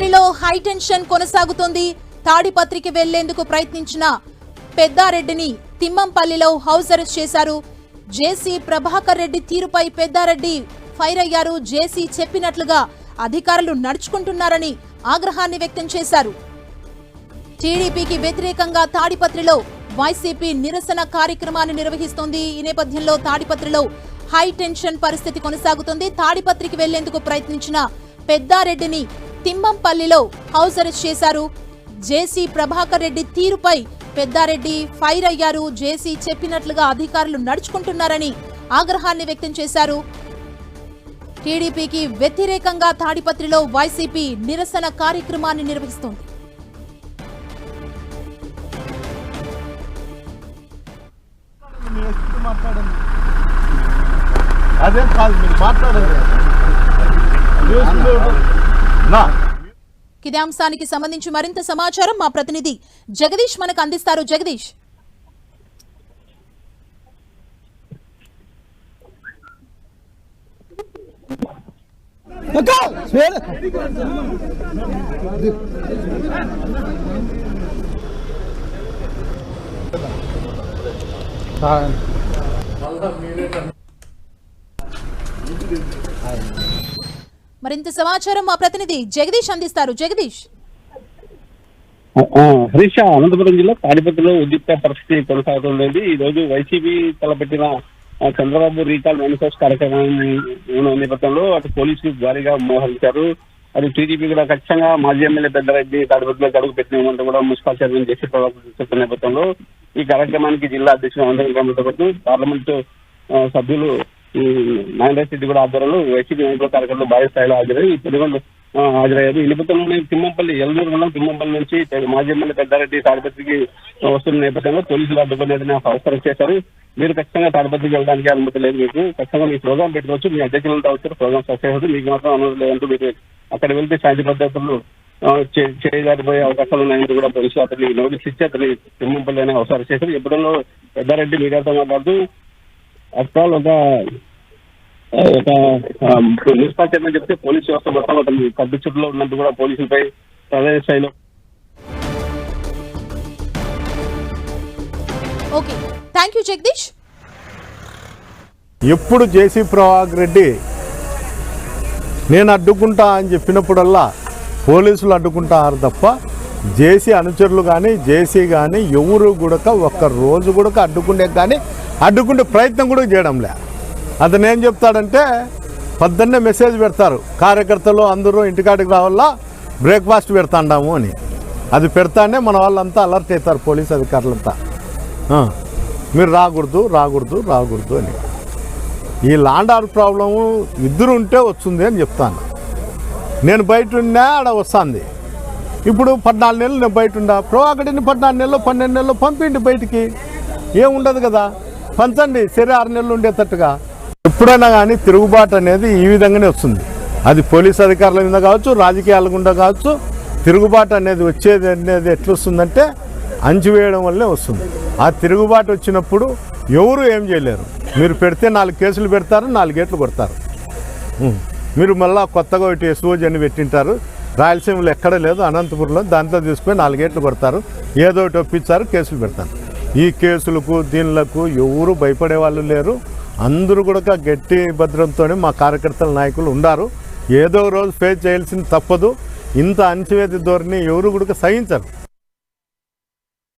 తిమ్మంపల్లిలో high tension కొనసాగుతోంది. తాడిపత్రికి వెళ్లేందుకు ప్రయత్నించిన పెద్దారెడ్డిని తిమ్మంపల్లిలో హౌస్ అరెస్ట్ చేశారు. జేసీ ప్రభాకర్ రెడ్డి తీరుపై పెద్దారెడ్డి ఫైర్ అయ్యారు. జేసీ చెప్పినట్లుగా అధికారులు నడుచుకుంటున్నారని ఆగ్రహాన్ని వ్యక్తం చేశారు. టీడీపీకి వ్యతిరేకంగా తాడిపత్రిలో వైసీపీ నిరసన కార్యక్రమాన్ని నిర్వహిస్తోంది. ఈ నేపథ్యంలో తాడిపత్రిలో హై టెన్షన్ పరిస్థితి కొనసాగుతుంది. తాడిపత్రికి వెళ్లేందుకు ప్రయత్నించిన పెద్దారెడ్డిని తిమ్మంపల్లిలో హౌస్ అరెస్ట్ చేశారు. జేసీ ప్రభాకర్ రెడ్డి తీరుపై పెద్దారెడ్డి ఫైర్ అయ్యారు. జేసీ చెప్పినట్లుగా అధికారులు నడుచుకుంటున్నారని ఆగ్రహాన్ని వ్యక్తం చేశారు. టీడీపీకి వ్యతిరేకంగా తాడిపత్రిలో వైసీపీ నిరసన కార్యక్రమాన్ని నిర్వహిస్తోంది. అదేం కాదు, మీరు మాట్లాడండి. ఇదే అంశానికి సంబంధించి మరింత సమాచారం మా ప్రతినిధి జగదీష్ మనకు అందిస్తారు. జగదీష్, మరింత సమాచారం మా ప్రతినిధి జగదీష్ అందిస్తారు. జగదీష్, హరీష్, అనంతపురం జిల్లా తాడిపత్రిలో ఉద్రిక్త పరిస్థితి కొనసాగుతుంది. ఈ రోజు వైసీపీ తలపెట్టిన చంద్రబాబు రీకాల్ మేనిఫెస్టో కార్యక్రమం నేపథ్యంలో అటు పోలీసులు భారీగా మోహరించారు. అది టీడీపీ కూడా ఖచ్చితంగా మాజీ ఎమ్మెల్యే పెద్దారెడ్డి తాడిపత్రిలోకి అడుగు పెట్టినమంటూ కూడా మున్సిపల్ చైర్మన్ జేసీ ప్రభాకర్ చెప్పిన నేపథ్యంలో ఈ కార్యక్రమానికి జిల్లా అధ్యక్షుడు అనంతపురంతో పాటు పార్లమెంటు సభ్యులు నారాయణ రెడ్డి కూడా ఆధ్వర్యంలో వైసీపీ నాయకుల కార్యక్రమంలో భారీ స్థాయిలో హాజరయ్యారు. ఈ నేపథ్యంలోనే తిమ్మంపల్లి ఎల్లూరు మండలం తిమ్మంపల్లి నుంచి మాజీ ఎమ్మెల్యే పెద్దారెడ్డి తాడిపత్రికి వస్తున్న నేపథ్యంలో పోలీసులు అడ్డుకునేదని అవసరం చేశారు. మీరు ఖచ్చితంగా తాడిపత్రికి వెళ్ళడానికి అనుమతి లేదు, మీకు ఖచ్చితంగా మీ ప్రోగ్రాం పెట్టుకోవచ్చు, మీ అధ్యక్షులంతా వచ్చారు, ప్రోగ్రాం సక్సెస్ అవుతుంది, మీకు మాత్రం అనుమతి లేదంటూ మీరు అక్కడ వెళ్తే శాంతి భద్రతలు చేయజారిపోయే అవకాశాలు ఉన్నాయని కూడా పోలీసులు అతన్ని నోటీస్ ఇచ్చి అతని తిమ్మంపల్లి అనే అవసరం చేశారు. ఎప్పుడో పెద్దారెడ్డి మీడియాతో మాట్లాడుతూ అసలు ఒక మున్సిపల్ చైర్మన్ చెప్తే పోలీసు వ్యవస్థ మొత్తం అతను కద్దు చుట్టులో ఉన్నట్టు కూడా పోలీసులపై ప్రధాన స్థాయిలో. Okay, thank you Jagadish. ఎప్పుడు జేసీ ప్రభాకర్ రెడ్డి నేను అడ్డుకుంటా అని చెప్పినప్పుడల్లా పోలీసులు అడ్డుకుంటారు తప్ప జేసీ అనుచరులు కానీ జేసీ కానీ ఎవరు కూడా ఒక్క రోజు కూడా అడ్డుకుంటే ప్రయత్నం కూడా చేయడంలే. అతను ఏం చెప్తాడంటే పొద్దున్నే మెసేజ్ పెడతారు, కార్యకర్తలు అందరూ ఇంటికాడికి రావాలా, బ్రేక్ఫాస్ట్ పెడతాండాము అని. అది పెడతానే మన వాళ్ళంతా అలర్ట్ అవుతారు, పోలీస్ అధికారులంతా మీరు రాకూడదు అని. ఈ ల్యాండ్ ఆర్డర్ ప్రాబ్లము ఇద్దరు ఉంటే వస్తుంది అని చెప్తాను. నేను బయట ఉన్నా ఆడ వస్తుంది. ఇప్పుడు 14 నెలలు నేను బయట ఉండా, ప్రభాకర్ని 14 నెలలు 12 నెలలు పంపిండి బయటికి, ఏముండదు కదా, పంచండి సరే 6 నెలలు ఉండేటట్టుగా. ఎప్పుడైనా కానీ తిరుగుబాటు అనేది ఈ విధంగానే వస్తుంది. అది పోలీస్ అధికారుల మీద కావచ్చు, రాజకీయాల గుండా కావచ్చు. తిరుగుబాటు అనేది వచ్చేది అనేది ఎట్లొస్తుందంటే అంచివేయడం వల్లే వస్తుంది. ఆ తిరుగుబాటు వచ్చినప్పుడు ఎవరు ఏం చేయలేరు. మీరు పెడితే 4 కేసులు పెడతారు, 4 గేట్లు కొడతారు. మీరు మళ్ళీ కొత్తగా ఒకటి ఎస్ఓజీ అని పెట్టింటారు, రాయలసీమలో ఎక్కడ లేదు, అనంతపురంలో దాంతో తీసుకొని 4 గేట్లు కొడతారు, ఏదో ఒకటి ఒప్పించారు, కేసులు పెడతారు. ఈ కేసులకు దీనిలకు ఎవరు భయపడే వాళ్ళు లేరు. అందరూ కూడా గట్టి భద్రంతోనే మా కార్యకర్తల నాయకులు ఉన్నారు. ఏదో రోజు ఫేస్ చేయాల్సింది తప్పదు. ఇంత అణచివేత ధోరణి ఎవరు కూడా సహించరు.